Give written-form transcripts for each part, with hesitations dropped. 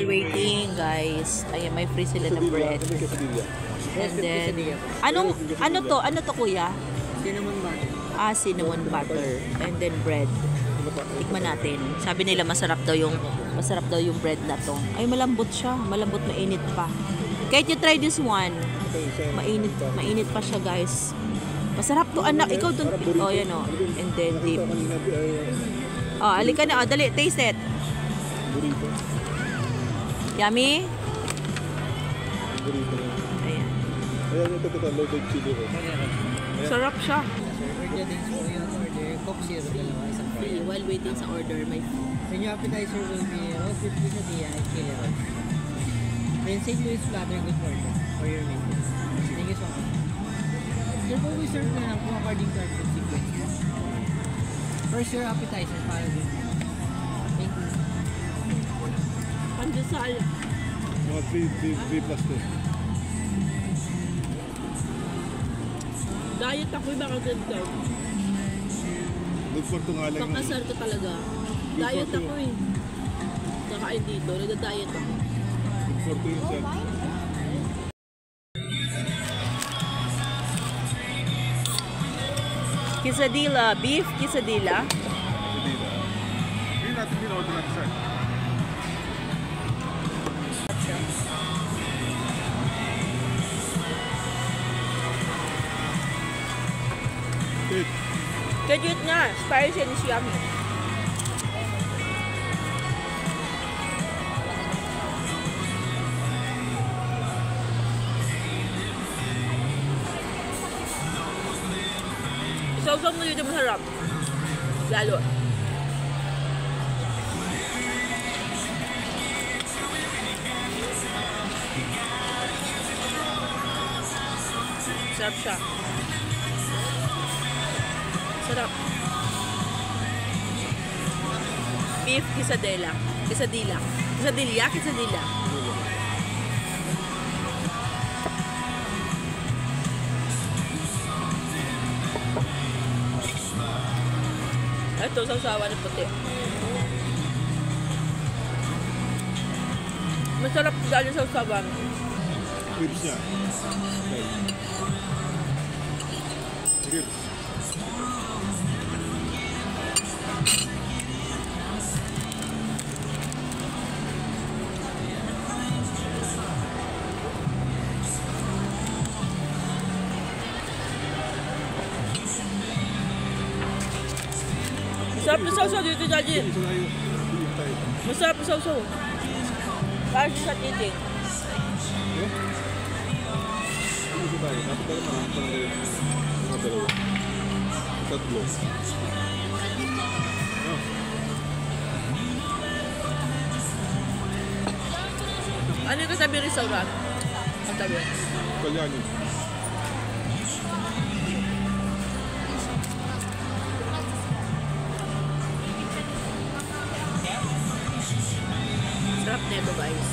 waiting, guys. Ayan, may free sila na bread. And then, ano to, kuya? Cinnamon butter. Ah, cinnamon butter. And then bread. Tikman natin. Sabi nila masarap daw yung bread na to. Ay, malambot siya. Malambot, mainit pa. Kahit you try this one. Mainit pa siya, guys. Masarap to, anak. Ikaw dun. Oh, yan o. And then dip. Oh, alika na. Oh, dali, taste it. Yummy? Ayan. Sarap siya. Coke zero, dalawa, isang Free. While waiting sa order, may Then your appetizer will be 50 quesadilla and chili roll. Then St. Louis platter, good order for your maintenance. Thank you so much. Your food we serve na lang po according to our food sequence. First your appetizer para din. Thank you. pandesal. Mga 3 plus 2. Diet ako yung baka ganda. Look for ito nga lang. Pakasar ko talaga. Diet ako eh. Kakain dito. Nagda-diet ako. Look for ito yung set. Quesadilla. Beef quesadilla. Hindi natin order natin sir. Kajut nga. Spicy and yummy. Isaw-saw mo dito masarap. Lalo. Sarap siya. Sarap. Beef quesadilla. Quesadilla. Quesadilla. Quesadilla. Ito, sausawan ng puti. Masarap dahil sa sausawan. Ribs niya. Ribs. Masarap na sausaw dito, Jajin. Masarap na sausaw. Kahit sa titing. Dito tayo. Dapat tayo mga dalawa. Tatlo. Ano yung kasabi restaurant? Kasabi. Kalyani. Sarap na ito, guys.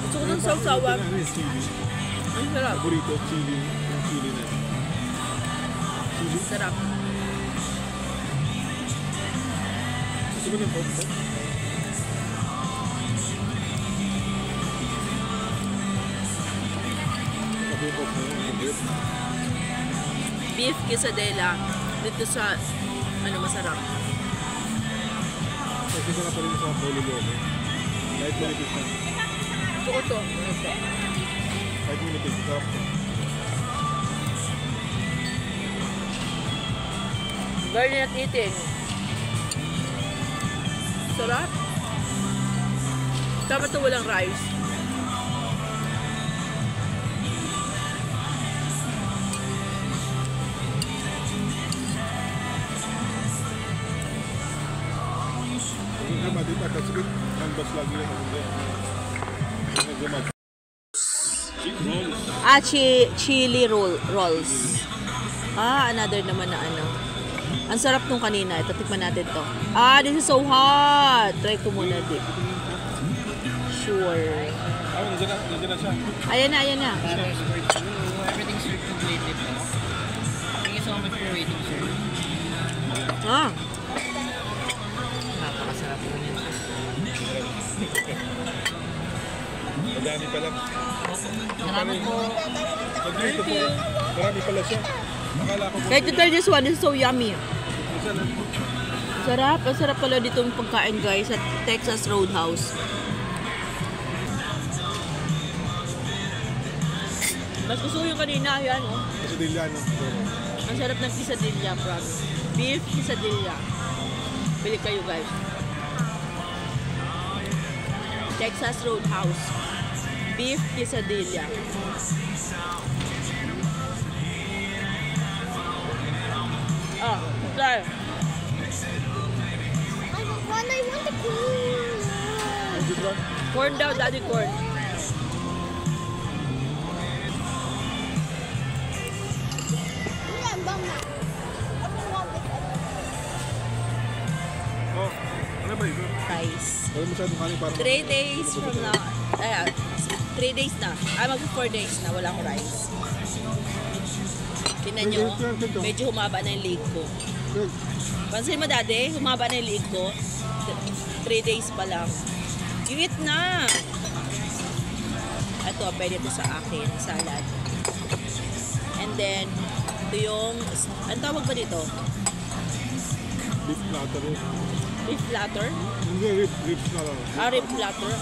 Gusto ko ng sausawan. Ang sarap. Burrito, chili. Yung chili na. Chili? Sarap. Gusto mo ng coke? Beef quesadilla dito sa masarap. Kasi ka pa rin sa Pololo. Kahit manipis na. Ito. Kahit manipis na. Garnet eating. Sarap. Tama ito walang rice. Dito kasi canvas lagi na Chili rolls. Another naman na ano. Ang sarap nung kanina. Ito, tikman natin to. This is so hot. Try ko muna din. Sure. Nandiyan na siya. Ayan na, ayan na. Everything's served completely po. Thank you so much for waiting, sir. Ah, Napakasarap po niyan, sir. Madami pala. Salamat po. Nag-dito po. Marami pala siya. Akala ko po. kahit to tell this one is so yummy. Isa lang. Sarap, ang sarap pala ditong pagkain guys sa Texas Roadhouse. Mas gusto ko yung kanina, yan oh. Quesadilla, no? Ang sarap ng quesadilla, promise. Beef quesadilla. Bili kayo guys. Texas Roadhouse. Beef quesadilla. Ah, try. I want the corn. Is it one? Corn daw, daddy corn. Yeah, mama. Oh, ano ba ito? Rice. Wala masyadong kanin parang... 3 days from now. 3 days na. Mag 4 days na. Walang rice. Tingnan nyo. Medyo humaba na yung leg ko. Good. Pansin mo dati, humaba na yung leg ko. 3 days pa lang. Eat na! Ito, pwede ito sa akin. Salad. And then, ito yung... Ang tawag ba dito? Beef platter eh. Beef platter? Hindi, ribs na lang. Rib platter.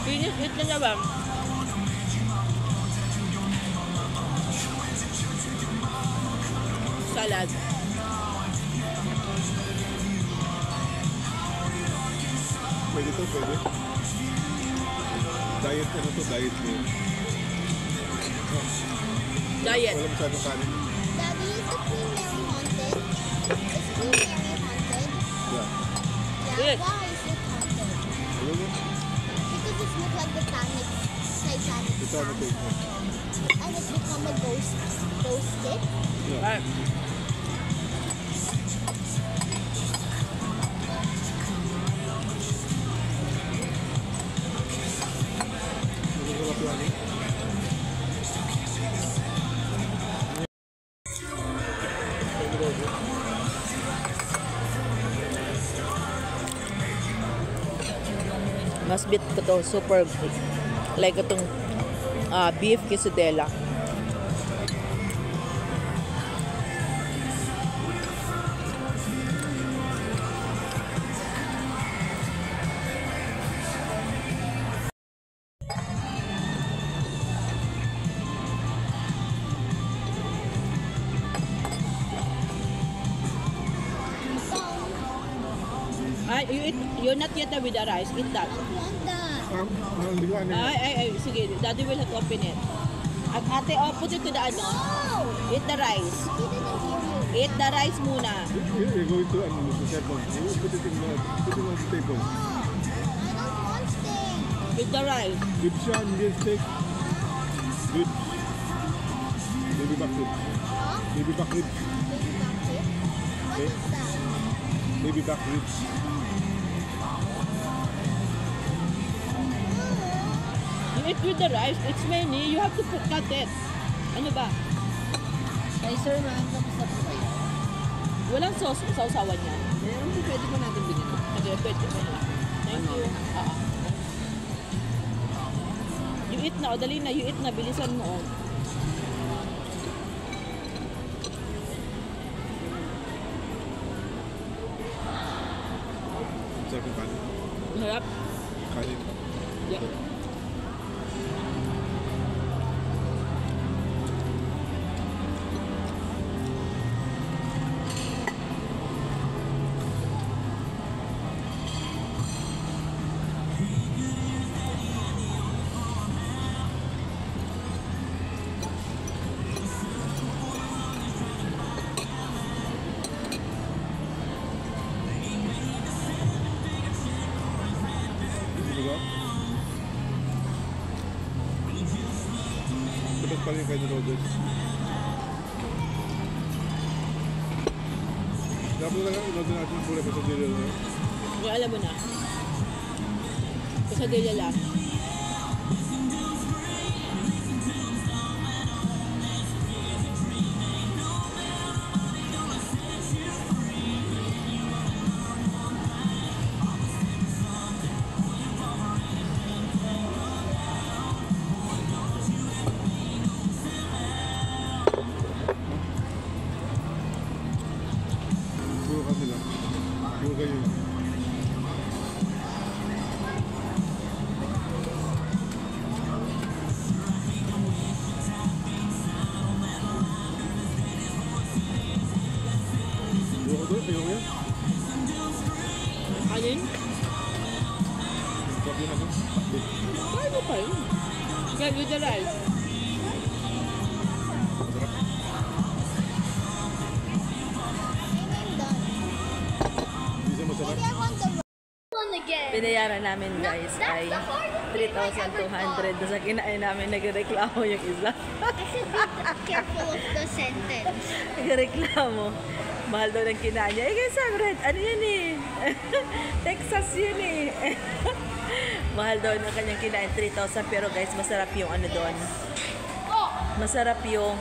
Eat na niya ba? Salad. Pwede to, pwede. Diet, ano to? Diet meal. Diet. Wala masyadong kanin. Daddy, is the Queen Mary haunted? Is Queen Mary haunted? Yeah. Yeah. Yes. Why is it haunted? Ayun mo. Because it looks like the Titanic. Ito ano to? And it become a ghost. Ghosted? Yeah. Ah, Masarap yan eh. mas bit ko to. Super like itong beef quesadilla. You're not yet with the rice. Eat that. I want that. Hindi ko ano eh. Ay. Sige. Daddy will have to open it. At ate, put it to the ano. No! Eat the rice. He didn't hear you. Eat the rice muna. You're going to ano, to second. You put it on the table. I don't want steak. Eat the rice. Ribs yan, hindi steak. Ribs. Baby back ribs. Huh? Baby back ribs. Baby back here? What Okay. is that? Baby back ribs. You eat with the rice. It's many. You have to cut it. Ano ba? Ay, sir, ma'am, kamusta po kayo? Walang sausawan yan. Meron po, pwede po natin bigyan. Okay, pwede. Thank you. You eat na. O, dali na. You eat na. Bilisan mo. Sarap yung kanin. Harap. Kanin. Yeah. Diba? Dapat pala yung kanin noodles. Dapat lang in-order natin yung pula quesadilla na. Yung alam mo na. Quesadilla lang. Chicken with the rice. Hindi siya masarap. Maybe I want the one again. Binayaran namin guys ay 3,200 doon sa kinain namin. Nagreklamo yung isa. I should be careful of the sentence. Nagreklamo. Mahal daw ng kinain niya. Eh guys, ang red, ano yan eh? Texas yun eh. Mahal daw ng kanyang kinain, 3,000. Pero guys, masarap yung ano doon. Masarap yung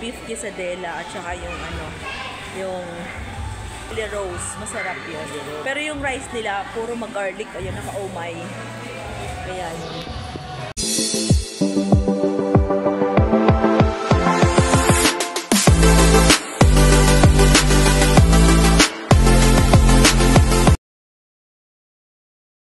beef quesadilla at saka yung ano, yung chili rose. Masarap yun. Pero yung rice nila, puro mag-garlic. Ayun, naka-omay. Kaya yun.